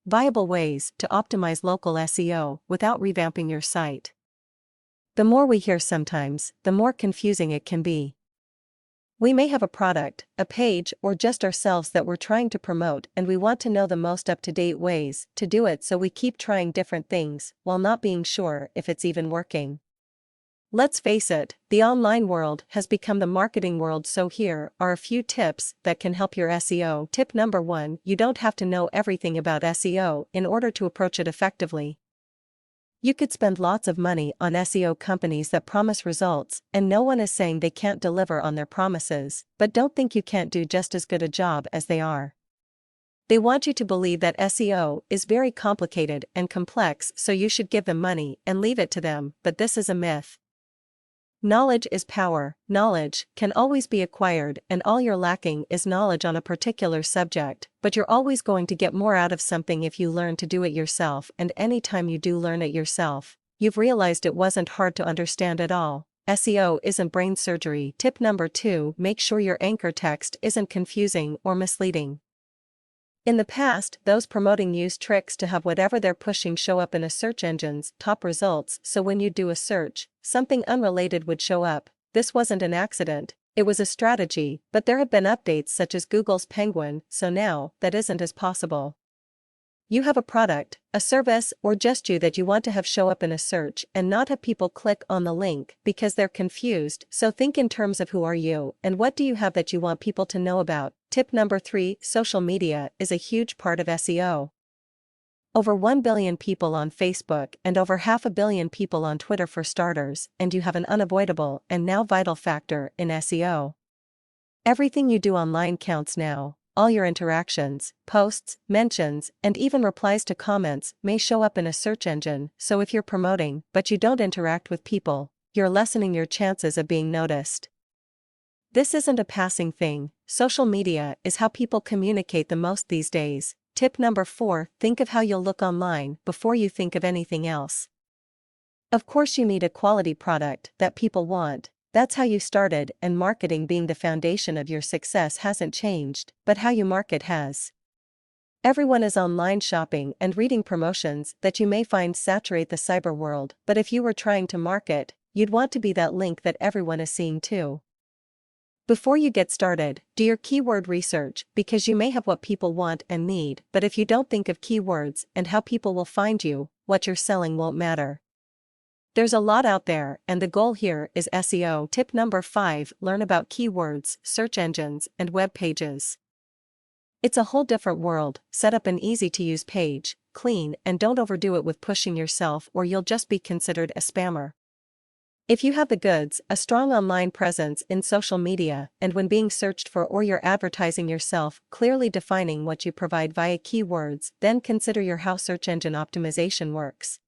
viable ways to optimize local SEO without revamping your site. The more we hear sometimes, the more confusing it can be. We may have a product, a page, or just ourselves that we're trying to promote, and we want to know the most up-to-date ways to do it, so we keep trying different things while not being sure if it's even working. Let's face it, the online world has become the marketing world, so here are a few tips that can help your SEO. Tip number 1: you don't have to know everything about SEO in order to approach it effectively. You could spend lots of money on SEO companies that promise results, and no one is saying they can't deliver on their promises, but don't think you can't do just as good a job as they are. They want you to believe that SEO is very complicated and complex, so you should give them money and leave it to them, but this is a myth. Knowledge is power. Knowledge can always be acquired, and all you're lacking is knowledge on a particular subject, but you're always going to get more out of something if you learn to do it yourself, and anytime you do learn it yourself, you've realized it wasn't hard to understand at all. SEO isn't brain surgery. Tip number 2: make sure your anchor text isn't confusing or misleading. In the past, those promoting used tricks to have whatever they're pushing show up in a search engine's top results, so when you do a search, something unrelated would show up. This wasn't an accident, it was a strategy, but there have been updates such as Google's Penguin, so now that isn't as possible. You have a product, a service, or just you that you want to have show up in a search and not have people click on the link because they're confused, so think in terms of who are you and what do you have that you want people to know about. Tip number 3: social media is a huge part of SEO. Over 1 billion people on Facebook and over 500 million people on Twitter for starters, and you have an unavoidable and now vital factor in SEO. Everything you do online counts now. All your interactions, posts, mentions, and even replies to comments may show up in a search engine, so if you're promoting but you don't interact with people, you're lessening your chances of being noticed. This isn't a passing thing. Social media is how people communicate the most these days. Tip number 4: think of how you'll look online before you think of anything else. Of course you need a quality product that people want. That's how you started, and marketing being the foundation of your success hasn't changed, but how you market has. Everyone is online shopping and reading promotions that you may find saturate the cyber world, but if you were trying to market, you'd want to be that link that everyone is seeing too. Before you get started, do your keyword research, because you may have what people want and need, but if you don't think of keywords and how people will find you, what you're selling won't matter. There's a lot out there, and the goal here is SEO. Tip number 5: learn about keywords, search engines, and web pages. It's a whole different world. Set up an easy-to-use page, clean, and don't overdo it with pushing yourself or you'll just be considered a spammer. If you have the goods, a strong online presence in social media, and when being searched for or you're advertising yourself, clearly defining what you provide via keywords, then consider your how search engine optimization works.